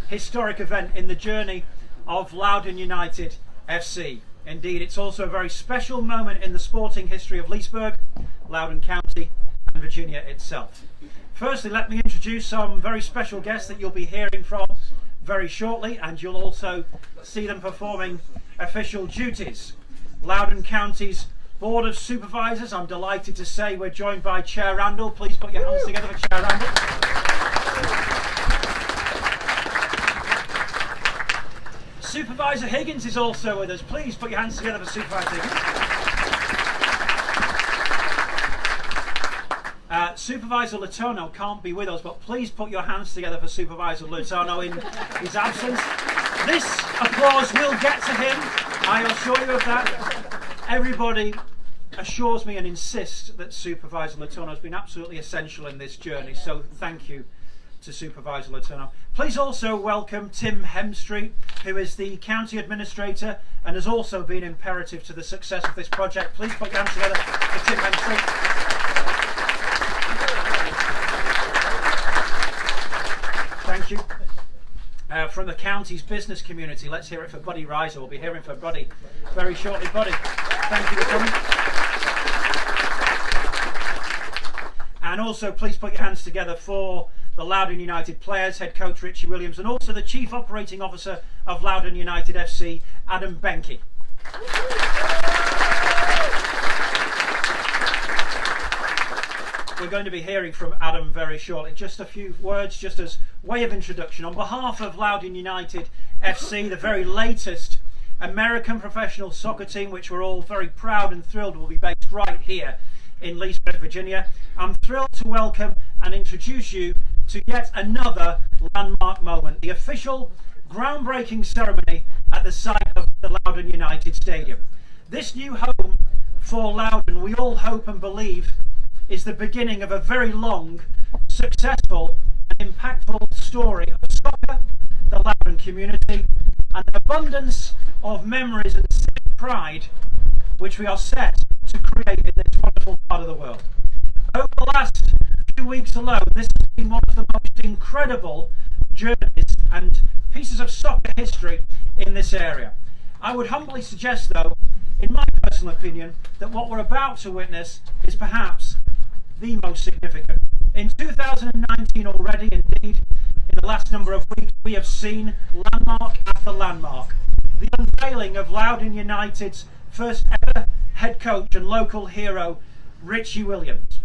historic event in the journey of Loudoun United FC. Indeed, it's also a very special moment in the sporting history of Leesburg, Loudoun County and Virginia itself. Firstly, let me introduce some very special guests that you'll be hearing from very shortly, and you'll also see them performing official duties. Loudoun County's Board of Supervisors, I'm delighted to say we're joined by Chair Randall. Please put your hands together for Chair Randall. Supervisor Higgins is also with us. Please put your hands together for Supervisor Higgins. Supervisor Letourneau can't be with us, but please put your hands together for Supervisor Letourneau in his absence. This applause will get to him, I assure you of that. Everybody assures me and insists that Supervisor Letourneau has been absolutely essential in this journey, so thank you to Supervisor Letourneau. Please also welcome Tim Hemstreet, who is the County Administrator and has also been imperative to the success of this project. Please put your hands together for Tim Hemstreet. Thank you. From the county's business community, let's hear it for Buddy Reiser. We'll be hearing from Buddy very shortly. Buddy, thank you for coming. And also, please put your hands together for the Loudoun United players, head coach Richie Williams, and also the Chief Operating Officer of Loudoun United FC, Adam Benke. We're going to be hearing from Adam very shortly. Just a few words, just as way of introduction. On behalf of Loudoun United FC, the very latest American professional soccer team, which we're all very proud and thrilled will be based right here in Leesburg, Virginia, I'm thrilled to welcome and introduce you to yet another landmark moment, the official groundbreaking ceremony at the site of the Loudoun United Stadium. This new home for Loudoun, we all hope and believe, is the beginning of a very long, successful and impactful story of soccer, the Loudoun community, and an abundance of memories and civic pride which we are set to create in this wonderful part of the world. Over the last few weeks alone, this has been one of the most incredible journeys and pieces of soccer history in this area. I would humbly suggest, though, in my personal opinion, that what we're about to witness is perhaps the most significant. In 2019 already, indeed, in the last number of weeks, we have seen landmark after landmark. The unveiling of Loudoun United's first ever head coach and local hero, Richie Williams.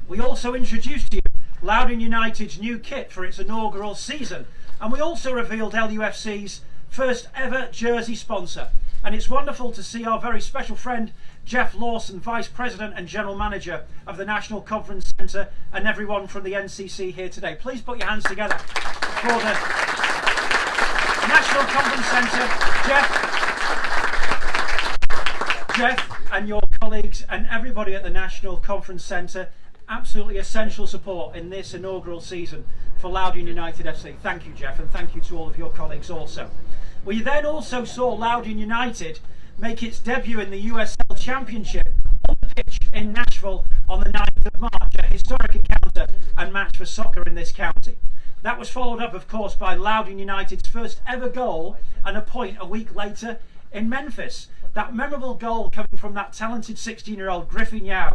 We also introduced to you Loudoun United's new kit for its inaugural season, and we also revealed LUFC's first ever jersey sponsor. And it's wonderful to see our very special friend Jeff Lawson, Vice President and General Manager of the National Conference Centre, and everyone from the NCC here today. Please put your hands together for the National Conference Centre. Jeff and your colleagues and everybody at the National Conference Centre, absolutely essential support in this inaugural season for Loudoun United FC. Thank you, Jeff, and thank you to all of your colleagues also. We then also saw Loudoun United make its debut in the USL Championship on the pitch in Nashville on the 9th of March, a historic encounter and match for soccer in this county. That was followed up, of course, by Loudoun United's first ever goal and a point a week later in Memphis. That memorable goal coming from that talented 16-year-old Griffin Yao,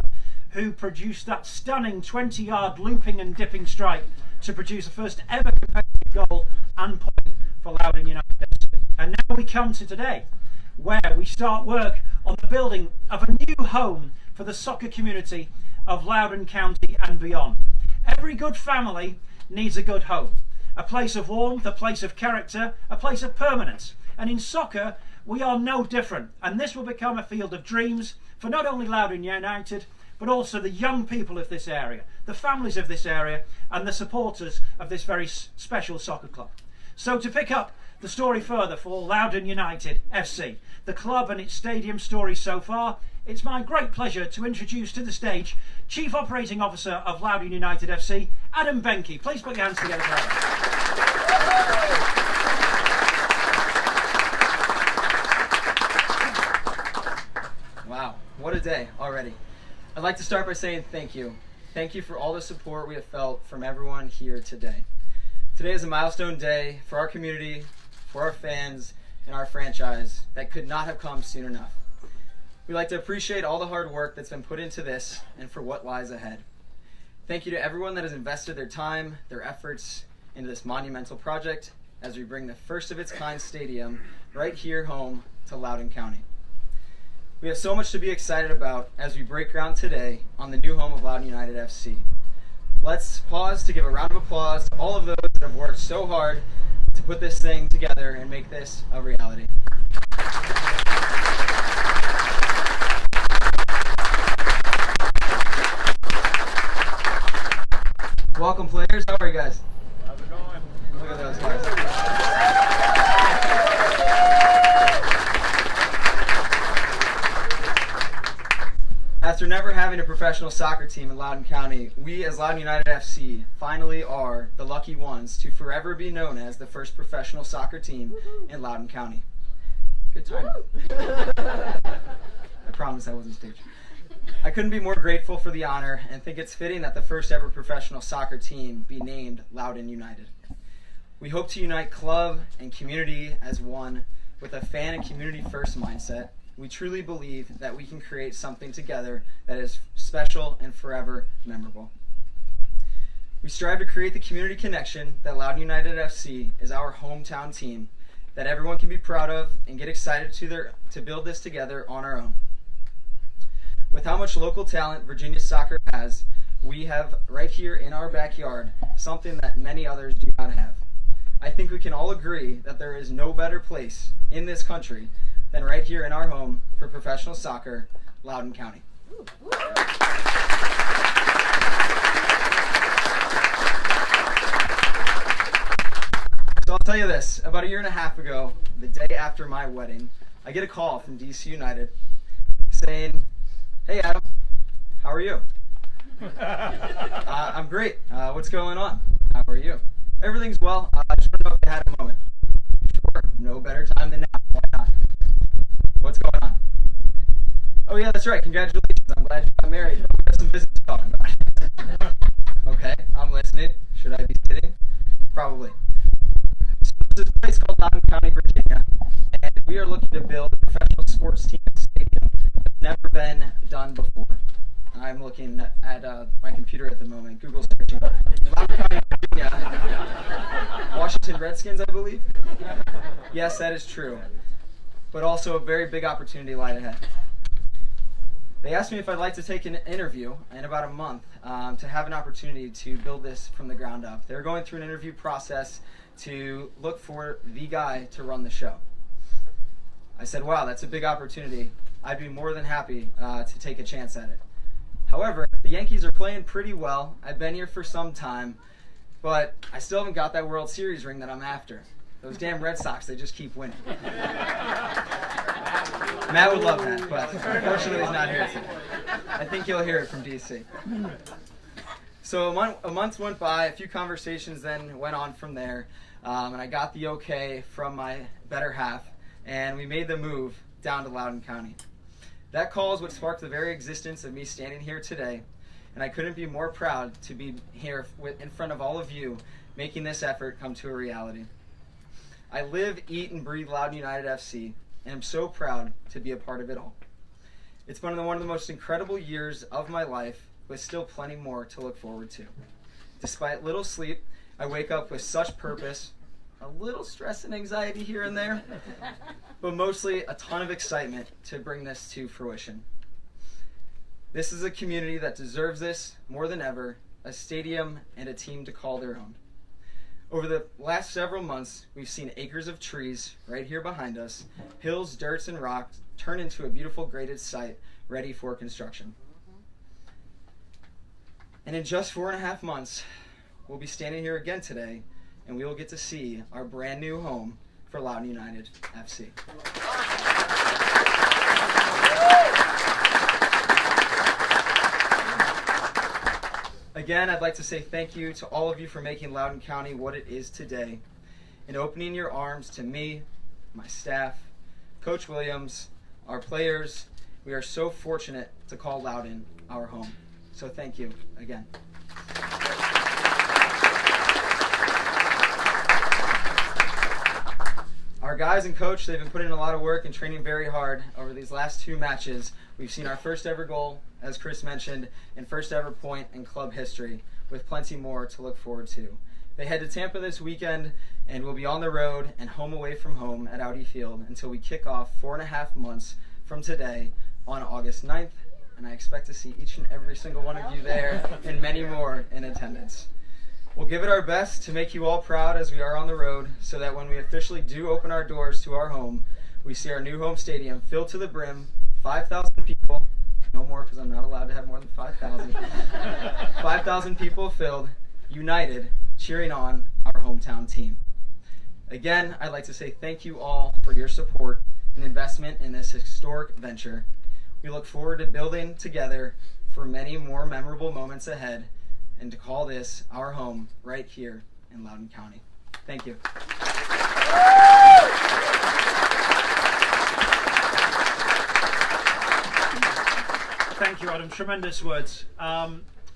who produced that stunning 20-yard looping and dipping strike to produce the first ever competitive goal and point for Loudoun United FC. And now we come to today, where we start work on the building of a new home for the soccer community of Loudoun County and beyond. Every good family needs a good home, a place of warmth, a place of character, a place of permanence. And in soccer, we are no different, and this will become a field of dreams for not only Loudoun United, but also the young people of this area, the families of this area, and the supporters of this very special soccer club. So to pick up the story further for Loudoun United FC, the club and its stadium story so far, it's my great pleasure to introduce to the stage Chief Operating Officer of Loudoun United FC, Adam Benke. Please put your hands together for Adam. Wow, what a day already. I'd like to start by saying thank you. Thank you for all the support we have felt from everyone here today. Today is a milestone day for our community, for our fans, and our franchise that could not have come soon enough. We'd like to appreciate all the hard work that's been put into this and for what lies ahead. Thank you to everyone that has invested their time, their efforts into this monumental project as we bring the first of its kind stadium right here home to Loudoun County. We have so much to be excited about as we break ground today on the new home of Loudoun United FC. Let's pause to give a round of applause to all of those that have worked so hard to put this thing together and make this a reality. Welcome, players. How are you guys? How's it going? Look at those guys. After never having a professional soccer team in Loudoun County, we as Loudoun United FC finally are the lucky ones to forever be known as the first professional soccer team in Loudoun County. Good time. I promise I wasn't staged. I couldn't be more grateful for the honor and think it's fitting that the first ever professional soccer team be named Loudoun United. We hope to unite club and community as one with a fan and community first mindset. We truly believe that we can create something together that is special and forever memorable. We strive to create the community connection that Loudoun United FC is our hometown team that everyone can be proud of and get excited to build this together on our own. With how much local talent Virginia soccer has, we have right here in our backyard something that many others do not have. I think we can all agree that there is no better place in this country than right here in our home for professional soccer, Loudoun County. So I'll tell you this, about a year and a half ago, the day after my wedding, I get a call from DC United saying, "Hey Adam, how are you?" "I'm great. What's going on? How are you?" "Everything's well. I just want to know if you had a moment." "Sure. No better time than now. Why not? What's going on?" "Oh yeah, that's right. Congratulations. I'm glad you got married. We have some business to talk about." "Okay, I'm listening. Should I be sitting?" "Probably." So this is a place called Loudoun County, Virginia, and we are looking to build a professional sports team stadium that's never been done before. I'm looking at my computer at the moment, Google searching. Loudoun County, Virginia. Washington Redskins, I believe? Yes, that is true. But also a very big opportunity lies ahead. They asked me if I'd like to take an interview in about a month to have an opportunity to build this from the ground up. They're going through an interview process to look for the guy to run the show. I said, wow, that's a big opportunity. I'd be more than happy to take a chance at it. However, the Yankees are playing pretty well. I've been here for some time, but I still haven't got that World Series ring that I'm after. Those damn Red Sox, they just keep winning. Matt would love that, but unfortunately he's not here today. I think you'll hear it from DC. So a month went by, a few conversations then went on from there, and I got the okay from my better half, and we made the move down to Loudoun County. That call is what sparked the very existence of me standing here today, and I couldn't be more proud to be here in front of all of you, making this effort come to a reality. I live, eat, and breathe Loudoun United FC, and I'm so proud to be a part of it all. It's been one of the most incredible years of my life, with still plenty more to look forward to. Despite little sleep, I wake up with such purpose, a little stress and anxiety here and there, but mostly a ton of excitement to bring this to fruition. This is a community that deserves this more than ever, a stadium and a team to call their own. Over the last several months, we've seen acres of trees right here behind us, hills, dirts, and rocks turn into a beautiful graded site ready for construction. And in just 4.5 months, we'll be standing here again today, and we will get to see our brand new home for Loudoun United FC. Again, I'd like to say thank you to all of you for making Loudoun County what it is today, and opening your arms to me, my staff, Coach Williams, our players. We are so fortunate to call Loudoun our home. So thank you again. Our guys and coach, they've been putting in a lot of work and training very hard over these last 2 matches. We've seen our first ever goal, as Chris mentioned, and first ever point in club history, with plenty more to look forward to. They head to Tampa this weekend and will be on the road and home away from home at Audi Field until we kick off 4.5 months from today on August 9th, and I expect to see each and every single one of you there and many more in attendance. We'll give it our best to make you all proud as we are on the road, so that when we officially do open our doors to our home, we see our new home stadium filled to the brim, 5,000 people, no more because I'm not allowed to have more than 5,000, 5,000 people filled, united, cheering on our hometown team. Again, I'd like to say thank you all for your support and investment in this historic venture. We look forward to building together for many more memorable moments ahead, and to call this our home right here in Loudoun County. Thank you. Thank you, Adam. Tremendous words.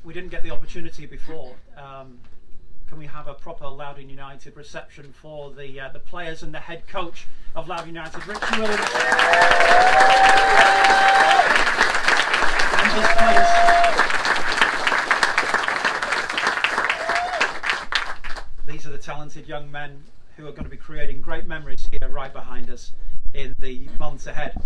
We didn't get the opportunity before. Can we have a proper Loudoun United reception for the players and the head coach of Loudoun United, Richie Williams, and his players. These are the talented young men who are going to be creating great memories here right behind us in the months ahead.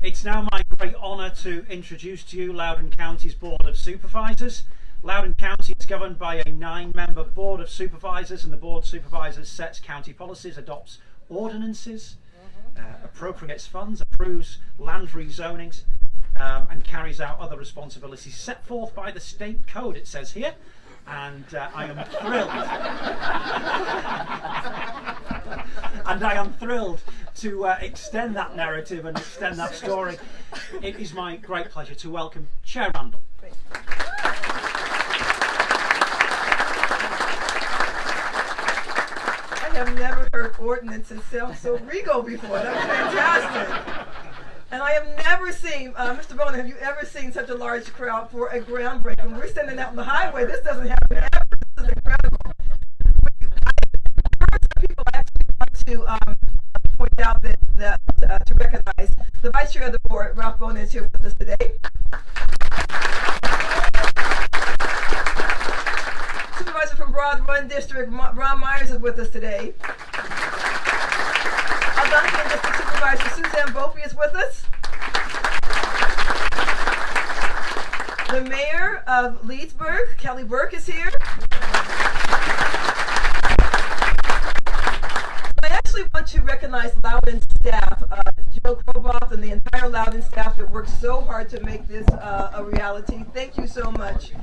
It's now my great honour to introduce to you Loudoun County's Board of Supervisors. Loudoun County is governed by a 9-member Board of Supervisors, and the Board of Supervisors sets county policies, adopts ordinances, appropriates funds, approves land rezonings, and carries out other responsibilities set forth by the state code, it says here. And I am thrilled to extend that narrative and extend that story. It is my great pleasure to welcome Chair Randall. I have never heard ordinances sound so regal before. That's fantastic. And I have never seen, Mr. Boner, have you ever seen such a large crowd for a groundbreaking? We're standing out on the highway. This doesn't happen ever. This is incredible. I heard some people actually want to point out that to recognize the Vice Chair of the Board, Ralph Boner, is here with us today. Supervisor from Broad Run District, Ron Myers, is with us today. Duncan District Supervisor Suzanne Bopey is with us. The Mayor of Leesburg, Kelly Burke, is here. I actually want to recognize Loudoun staff, Joe Kroboth and the entire Loudoun staff that worked so hard to make this a reality. Thank you so much.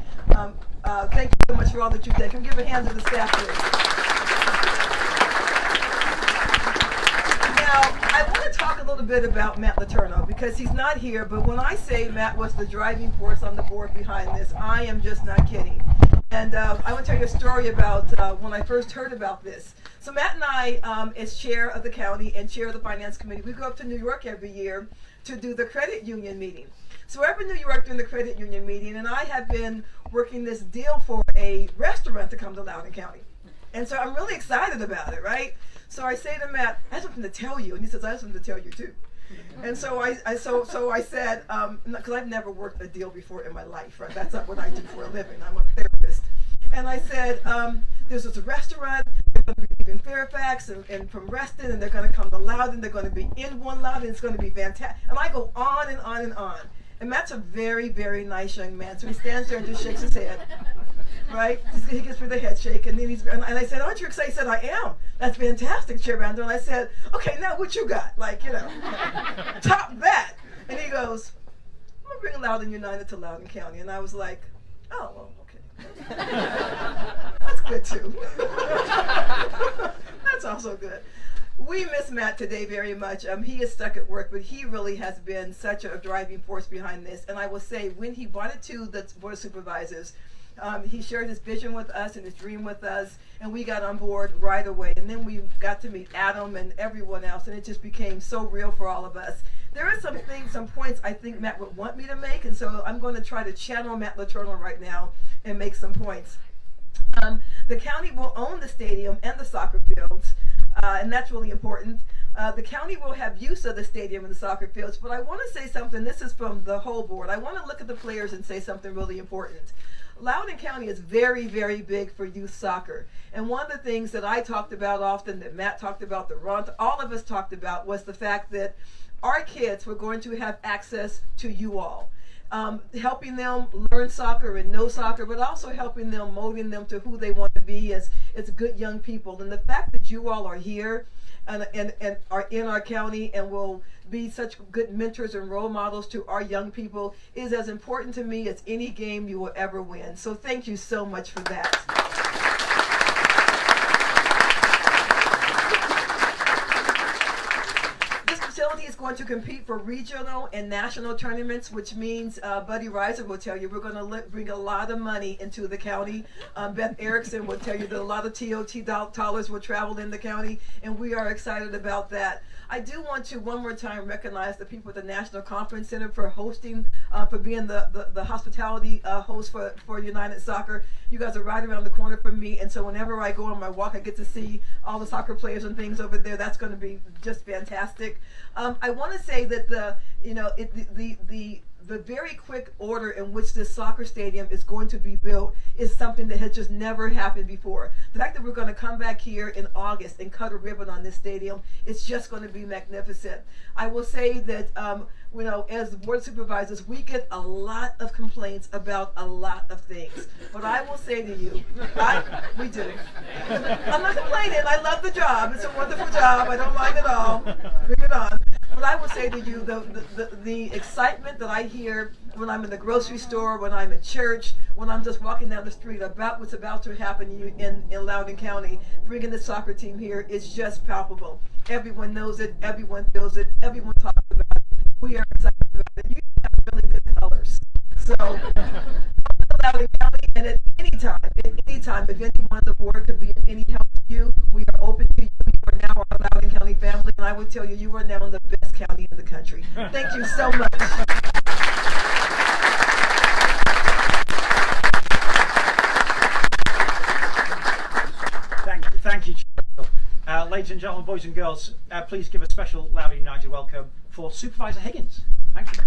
Thank you so much for all that you did. Can we give a hand to the staff, please? Now, I want to talk a little bit about Matt Letourneau because he's not here, but when I say Matt was the driving force on the board behind this, I am just not kidding. And I want to tell you a story about when I first heard about this. So Matt and I, as chair of the county and chair of the finance committee, we go up to New York every year to do the credit union meeting. So we're up in New York doing the credit union meeting, and I have been working this deal for a restaurant to come to Loudoun County. And so I'm really excited about it, right? So I say to Matt, I have something to tell you. And he says, I have something to tell you too. And so I said, because I've never worked a deal before in my life, right? That's not what I do for a living. I'm a therapist. And I said, there's this restaurant, they're going to be leaving Fairfax and from Reston, and they're going to come to Loudoun, they're going to be in one Loudoun, it's going to be fantastic. And I go on and on and on. And Matt's a very, very nice young man. So he stands there and just shakes his head. Right? He gives me the head shake, and then and I said, aren't you excited? He said, I am. That's fantastic, Chair Randall. And I said, okay, now what you got? Like, top that. And he goes, I'm going to bring Loudoun United to Loudoun County. And I was like, oh, well, okay. That's good, too. That's also good. We miss Matt today very much. He is stuck at work, but he really has been such a driving force behind this. And I will say, when he brought it to the Board of Supervisors, he shared his vision with us and his dream with us, and we got on board right away. And then we got to meet Adam and everyone else, and it just became so real for all of us. There are some points I think Matt would want me to make, and so I'm going to try to channel Matt Letourneau right now and make some points. The county will own the stadium and the soccer fields, and that's really important. The county will have use of the stadium and the soccer fields, but I want to say something. This is from the whole board. I want to look at the players and say something really important. Loudoun County is very, very big for youth soccer. And one of the things that I talked about often, that Matt talked about, that Ron, all of us talked about, was the fact that our kids were going to have access to you all. Helping them learn soccer and know soccer, but also helping them, molding them to who they want to be as good young people. And the fact that you all are here and are in our county and will be such good mentors and role models to our young people is as important to me as any game you will ever win. So thank you so much for that. Facility is going to compete for regional and national tournaments, which means Buddy Reiser will tell you we're going to bring a lot of money into the county. Beth Erickson will tell you that a lot of TOT dollars will travel in the county, and we are excited about that. I do want to one more time recognize the people at the National Conference Center for hosting, for being the hospitality host for United Soccer. You guys are right around the corner from me, and so whenever I go on my walk, I get to see all the soccer players and things over there. That's going to be just fantastic. I want to say that the very quick order in which this soccer stadium is going to be built is something that has just never happened before. The fact that we're going to come back here in August and cut a ribbon on this stadium is just going to be magnificent. I will say that as the board of supervisors, we get a lot of complaints about a lot of things. But I will say to you, we do. I'm not complaining. I love the job. It's a wonderful job. I don't mind at all. Bring it on. But I will say to you, the excitement that I hear when I'm in the grocery store, when I'm at church, when I'm just walking down the street about what's about to happen in Loudoun County, bringing the soccer team here is just palpable. Everyone knows it. Everyone feels it. Everyone talks about it. We are excited about it. You have really good colors. So, Loudoun County, and at any time, if anyone on the board could be of any help to you, we are open to you. You are now our Loudoun County family, and I would tell you, you are now the best county in the country. Thank you so much. Thank you. Ladies and gentlemen, boys and girls, please give a special Loudoun United welcome for Supervisor Higgins. Thank you.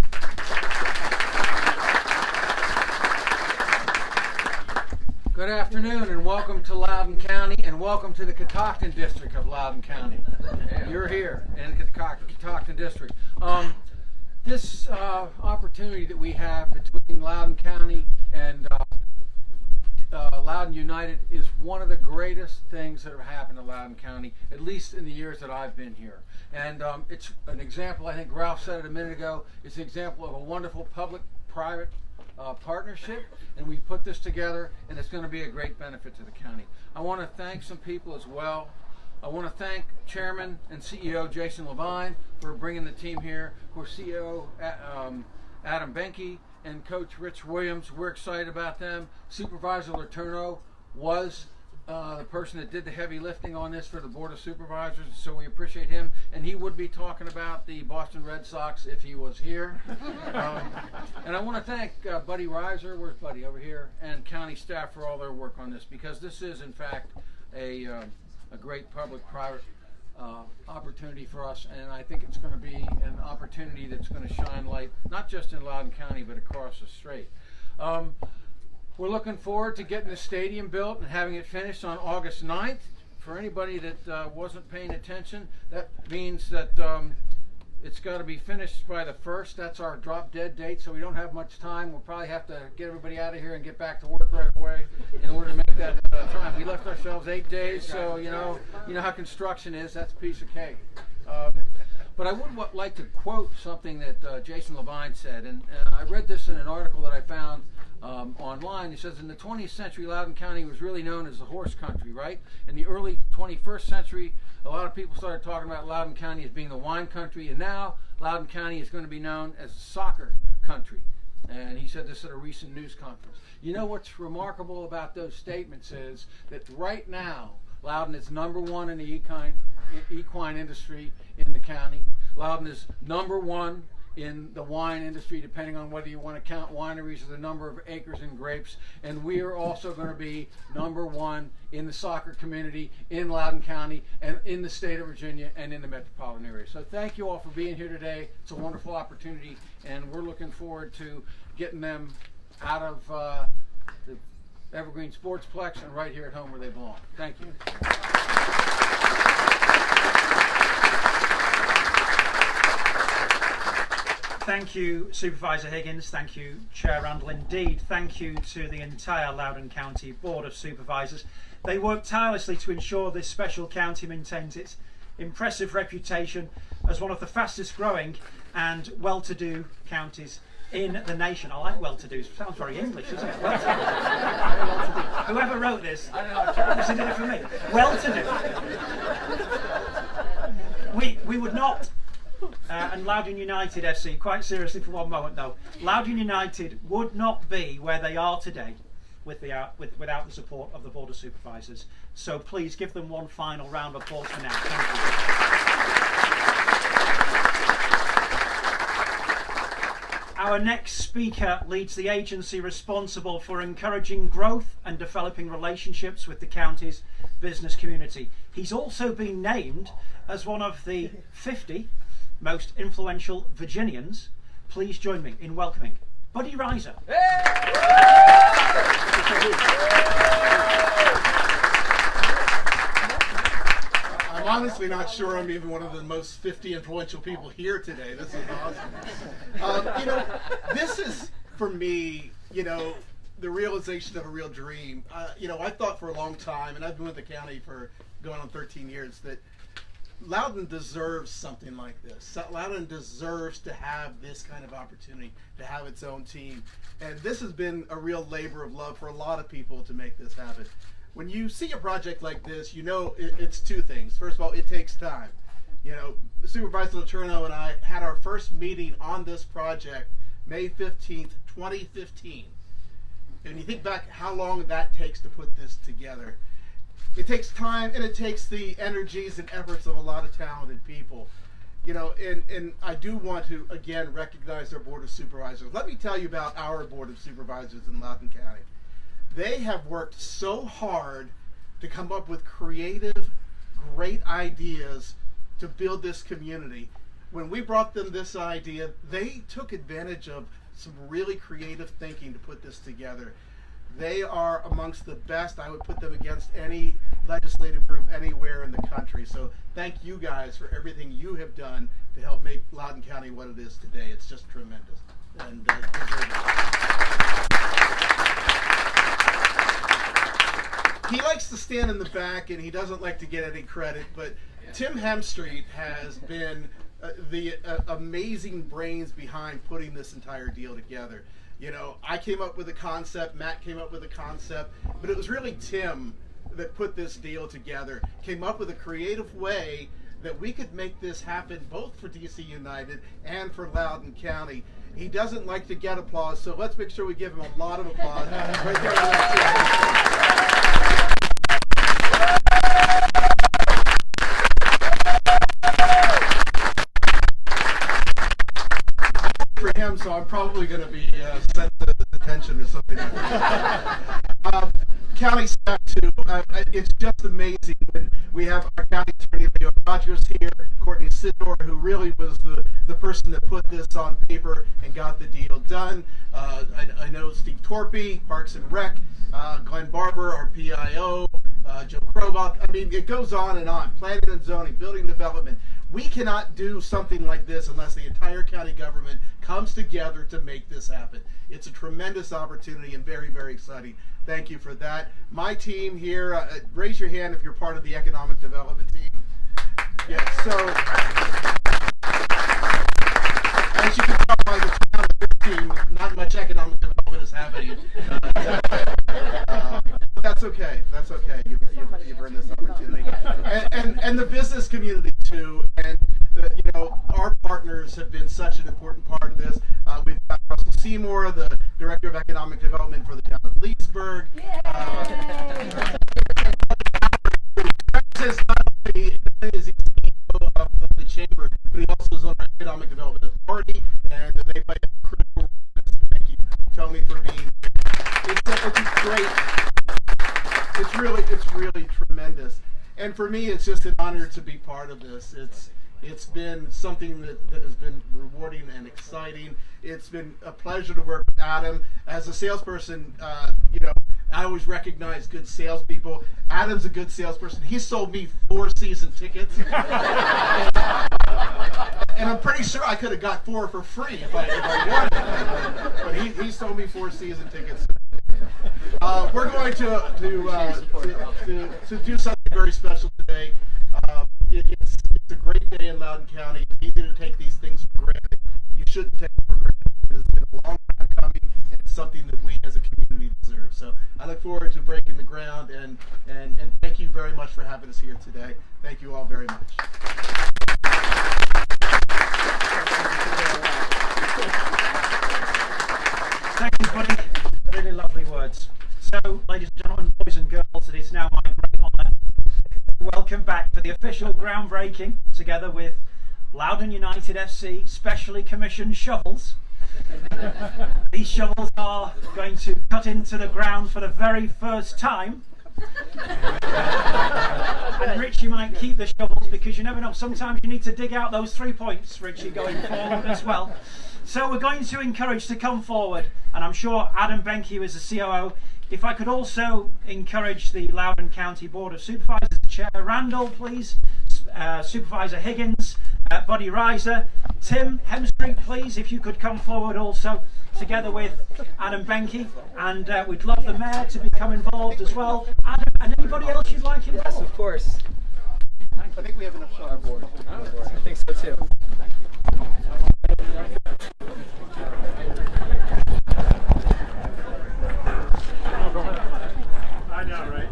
Good afternoon and welcome to Loudoun County and welcome to the Catoctin District of Loudoun County. You're here in the Catoctin District. This opportunity that we have between Loudoun County and Loudoun United is one of the greatest things that have happened to Loudoun County, at least in the years that I've been here. And it's an example, I think Ralph said it a minute ago, it's an example of a wonderful public-private partnership, and we put this together, and it's going to be a great benefit to the county. I want to thank some people as well. I want to thank Chairman and CEO Jason Levine for bringing the team here, for CEO Adam Benke and Coach Rich Williams. We're excited about them. Supervisor Letourneau was the person that did the heavy lifting on this for the Board of Supervisors, so we appreciate him. And he would be talking about the Boston Red Sox if he was here. And I want to thank Buddy Reiser, where's Buddy, over here, and county staff for all their work on this, because this is, in fact, a great public-private opportunity for us, and I think it's going to be an opportunity that's going to shine light, not just in Loudoun County, but across the state. We're looking forward to getting the stadium built and having it finished on August 9th. For anybody that wasn't paying attention, that means that it's got to be finished by the 1st. That's our drop dead date, so we don't have much time. We'll probably have to get everybody out of here and get back to work right away in order to make that time. We left ourselves 8 days, so you know how construction is. That's a piece of cake. But I would like to quote something that Jason Levine said, and I read this in an article that I found online. He says, in the 20th century, Loudoun County was really known as the horse country, right? In the early 21st century, a lot of people started talking about Loudoun County as being the wine country, and now Loudoun County is going to be known as the soccer country. And he said this at a recent news conference. You know what's remarkable about those statements is that right now, Loudoun is #1 in the equine industry in the county. Loudoun is #1 in the wine industry, depending on whether you want to count wineries or the number of acres and grapes. And we are also going to be #1 in the soccer community in Loudoun County and in the state of Virginia and in the metropolitan area. So thank you all for being here today. It's a wonderful opportunity, and we're looking forward to getting them out of the Evergreen Sportsplex and right here at home where they belong. Thank you. Thank you, Supervisor Higgins. Thank you, Chair Randall. Indeed, thank you to the entire Loudoun County Board of Supervisors. They work tirelessly to ensure this special county maintains its impressive reputation as one of the fastest growing and well-to-do counties in the nation. I like well-to-do. Sounds very English, doesn't it? Well-to-do. Whoever wrote this, obviously did it for me. Well-to-do. We would not, and Loudoun United FC, quite seriously for one moment though, Loudoun United would not be where they are today without the support of the Board of Supervisors. So please give them one final round of applause for now. Thank you. Our next speaker leads the agency responsible for encouraging growth and developing relationships with the county's business community. He's also been named as one of the 50 most influential Virginians. Please join me in welcoming Buddy Reiser. I'm honestly not sure I'm even one of the most 50 influential people here today. This is awesome. This is, for me, the realization of a real dream. I thought for a long time, and I've been with the county for going on 13 years, that Loudoun deserves something like this. Loudoun deserves to have this kind of opportunity, to have its own team. And this has been a real labor of love for a lot of people to make this happen. When you see a project like this, it's two things. First of all, it takes time. Supervisor Letourneau and I had our first meeting on this project May 15th, 2015. And you think back how long that takes to put this together. It takes time, and it takes the energies and efforts of a lot of talented people. And I do want to, again, recognize our Board of Supervisors. Let me tell you about our Board of Supervisors in Loudoun County. They have worked so hard to come up with creative, great ideas to build this community. When we brought them this idea, they took advantage of some really creative thinking to put this together. They are amongst the best. I would put them against any legislative group anywhere in the country. So thank you guys for everything you have done to help make Loudoun County what it is today. It's just tremendous. And he likes to stand in the back, and he doesn't like to get any credit, but Tim Hemstreet has been the amazing brains behind putting this entire deal together. I came up with a concept, Matt came up with a concept, but it was really Tim that put this deal together, came up with a creative way that we could make this happen both for DC United and for Loudoun County. He doesn't like to get applause, so let's make sure we give him a lot of applause. Right there. For him, so I'm probably going to be sent to detention or something like that. County staff too, it's just amazing when we have our county attorney Leo Rogers here, Courtney Sidor, who really was the person that put this on paper and got the deal done. I know Steve Torpy, Parks and Rec, Glenn Barber, our PIO, Joe Krobach. I mean, it goes on and on. Planning and zoning, building development. We cannot do something like this unless the entire county government comes together to make this happen. It's a tremendous opportunity and very, very exciting. Thank you for that. My team here, raise your hand if you're part of the economic development team. Yeah, so as you can tell by the count of this team, not much economic development is happening. But that's okay. That's okay. You've earned this opportunity, and the business community too. And our partners have been such an important part of this. We've got Russell Seymour, the Director of Economic Development for the town of Leesburg. Not only is he CEO of the chamber, but he also is on our Economic Development Authority and for me, it's just an honor to be part of this. It's been something that has been rewarding and exciting. It's been a pleasure to work with Adam. As a salesperson, I always recognize good salespeople. Adam's a good salesperson. He sold me 4 season tickets. And I'm pretty sure I could have got 4 for free if I wanted. But he sold me 4 season tickets. We're going to do something very special today. It's a great day in Loudoun County. It's easy to take these things for granted. You shouldn't take them for granted. It's been a long time coming, and it's something that we as a community deserve. So I look forward to breaking the ground, and thank you very much for having us here today. Thank you all very much. Thank you, buddy. Really lovely words. So, ladies and gentlemen, boys and girls, it is now my great honour to welcome back for the official groundbreaking, together with Loudoun United FC specially commissioned shovels. These shovels are going to cut into the ground for the very first time. And Richie might keep the shovels, because you never know, sometimes you need to dig out those 3 points, Richie, going forward as well. So we're going to encourage to come forward, and I'm sure Adam Benke is the COO. If I could also encourage the Loudoun County Board of Supervisors, Chair Randall, please, Supervisor Higgins, Buddy Reiser, Tim Hemstreet, please, if you could come forward also, together with Adam Benke, and we'd love the Mayor to become involved as well. Adam, and anybody else you'd like involved? Yes, of course. I think we have enough Our board. I think so too. I know, right?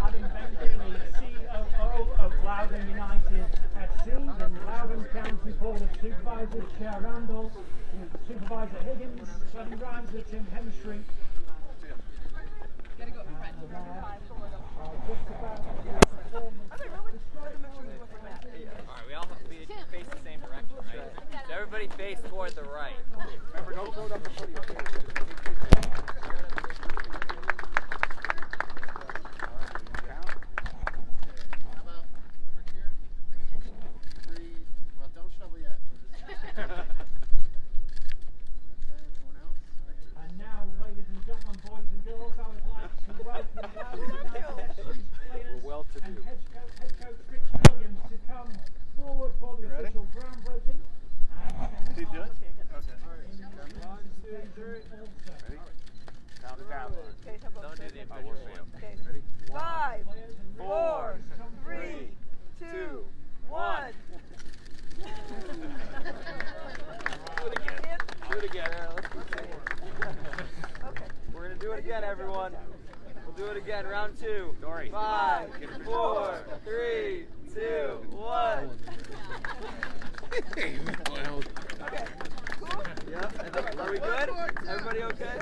Adam Benke, the COO of Loudoun United FC, and Loudoun County Board of Supervisors, Chair Randall, Supervisor Higgins, Buddy Reiser, Tim Hemstreet. Alright, we all have to face the same direction, right? So everybody face toward the right. Remember, don't throw it up in front of your face. And now, ladies and gentlemen, boys and girls, I would like to welcome Loudoun United FC's players and head coach Richie Williams to come forward for the official groundbreaking. Keep doing it? Okay. One, two, three, also. Count it down. Don't do the official one. Okay. 5, 4, 3, 2, 1. Do it again. We're going to do it again, everyone. We'll do it again. Round 2. 5, 4, 3, 2, 1. Okay. Cool. Yep. Are we good? Everybody okay?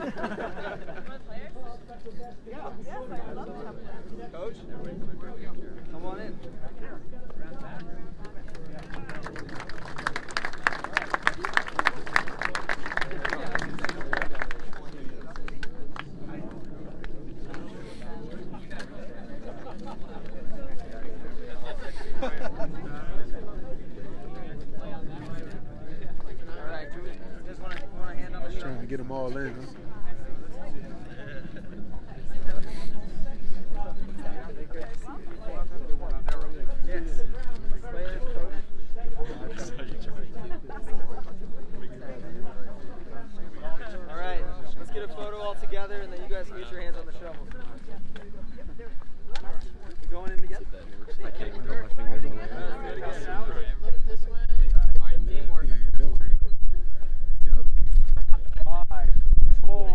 Yes, I love it. Coach? Come on in. Alright, do you guys want a hand on the shoulder? Trying to get them all in, huh? Yes. Players, coach. Alright, let's get a photo all together and then you guys can get your hands on the shovel. You going in together? I can't put my fingers on it. Look this way. Alright, teamwork. 5, 4,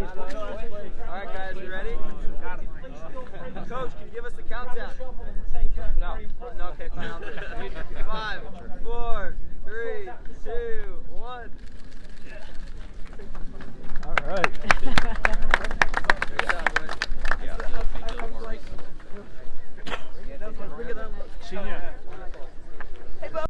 All right, guys, you ready?